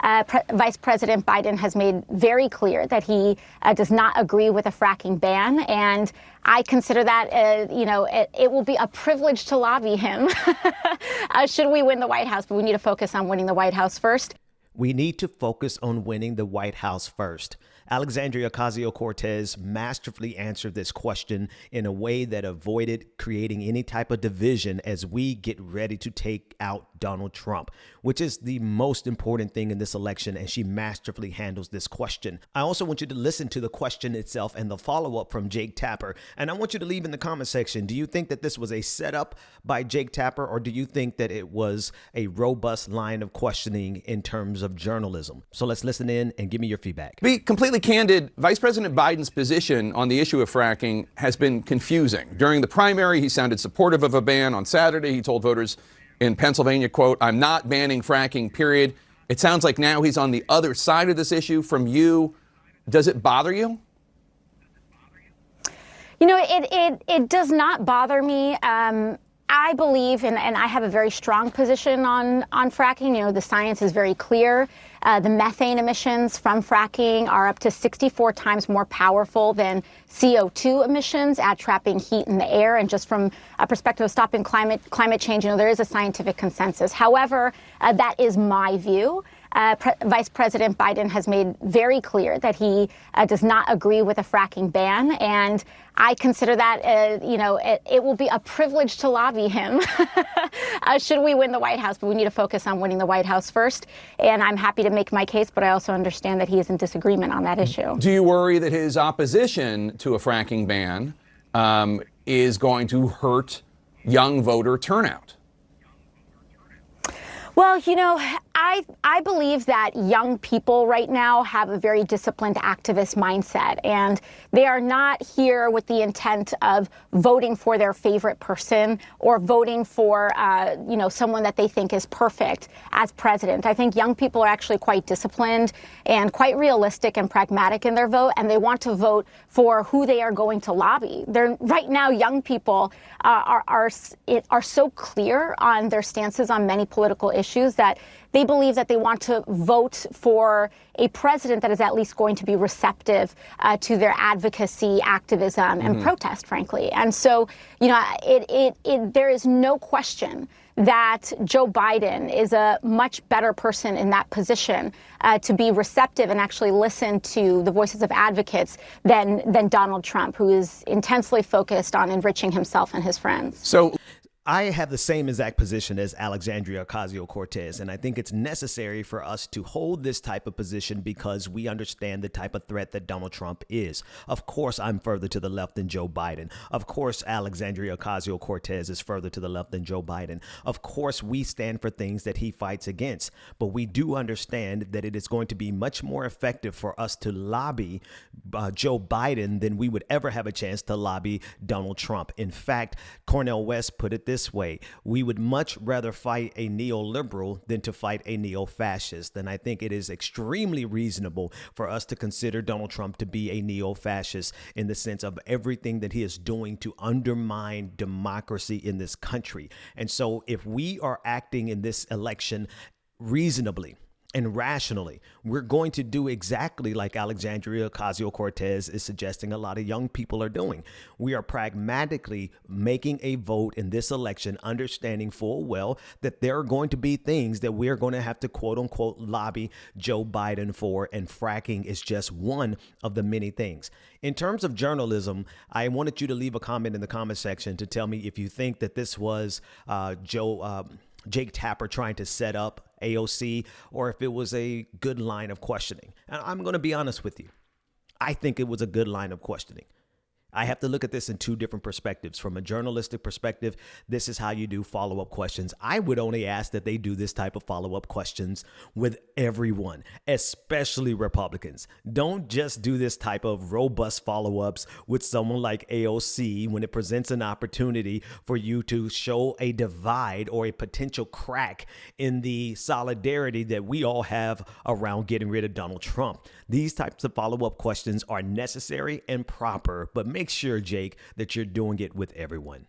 Vice President Biden has made very clear that he does not agree with a fracking ban. And I consider that, it will be a privilege to lobby him should we win the White House. But we need to focus on winning the White House first. We need to focus on winning the White House first. Alexandria Ocasio-Cortez masterfully answered this question in a way that avoided creating any type of division as we get ready to take out Donald Trump, which is the most important thing in this election, and she masterfully handles this question. I also want you to listen to the question itself and the follow-up from Jake Tapper, and I want you to leave in the comment section, do you think that this was a setup by Jake Tapper, or do you think that it was a robust line of questioning in terms of journalism? So let's listen in and give me your feedback. To be completely candid, Vice President Biden's position on the issue of fracking has been confusing. During the primary, he sounded supportive of a ban. On Saturday, he told voters in Pennsylvania, quote, "I'm not banning fracking, period." It sounds like now he's on the other side of this issue from you. Does it bother you? It does not bother me. I believe, and I have a very strong position on fracking. The science is very clear. The methane emissions from fracking are up to 64 times more powerful than CO2 emissions at trapping heat in the air. And just from a perspective of stopping climate change, there is a scientific consensus. However, that is my view. Vice President Biden has made very clear that he does not agree with a fracking ban. And I consider that, it will be a privilege to lobby him should we win the White House. But we need to focus on winning the White House first. And I'm happy to make my case, but I also understand that he is in disagreement on that issue. Do you worry that his opposition to a fracking ban is going to hurt young voter turnout? Well, I believe that young people right now have a very disciplined activist mindset, and they are not here with the intent of voting for their favorite person or voting for, someone that they think is perfect as president. I think young people are actually quite disciplined and quite realistic and pragmatic in their vote, and they want to vote for who they are going to lobby. Right now, young people are so clear on their stances on many political issues that they believe that they want to vote for a president that is at least going to be receptive to their advocacy, activism, and protest, frankly. And so, there is no question that Joe Biden is a much better person in that position to be receptive and actually listen to the voices of advocates than Donald Trump, who is intensely focused on enriching himself and his friends. So I have the same exact position as Alexandria Ocasio-Cortez, and I think it's necessary for us to hold this type of position because we understand the type of threat that Donald Trump is. Of course, I'm further to the left than Joe Biden. Of course, Alexandria Ocasio-Cortez is further to the left than Joe Biden. Of course, we stand for things that he fights against, but we do understand that it is going to be much more effective for us to lobby Joe Biden than we would ever have a chance to lobby Donald Trump. In fact, Cornel West put it this way: we would much rather fight a neoliberal than to fight a neo-fascist. And I think it is extremely reasonable for us to consider Donald Trump to be a neo-fascist in the sense of everything that he is doing to undermine democracy in this country. And so if we are acting in this election reasonably and rationally, we're going to do exactly like Alexandria Ocasio-Cortez is suggesting a lot of young people are doing. We are pragmatically making a vote in this election, understanding full well that there are going to be things that we're going to have to quote unquote lobby Joe Biden for, and fracking is just one of the many things. In terms of journalism, I wanted you to leave a comment in the comment section to tell me if you think that this was Jake Tapper trying to set up AOC, or if it was a good line of questioning. And I'm going to be honest with you. I think it was a good line of questioning. I have to look at this in two different perspectives. From a journalistic perspective, this is how you do follow-up questions. I would only ask that they do this type of follow-up questions with everyone, especially Republicans. Don't just do this type of robust follow-ups with someone like AOC when it presents an opportunity for you to show a divide or a potential crack in the solidarity that we all have around getting rid of Donald Trump. These types of follow-up questions are necessary and proper, but make sure, Jake, that you're doing it with everyone.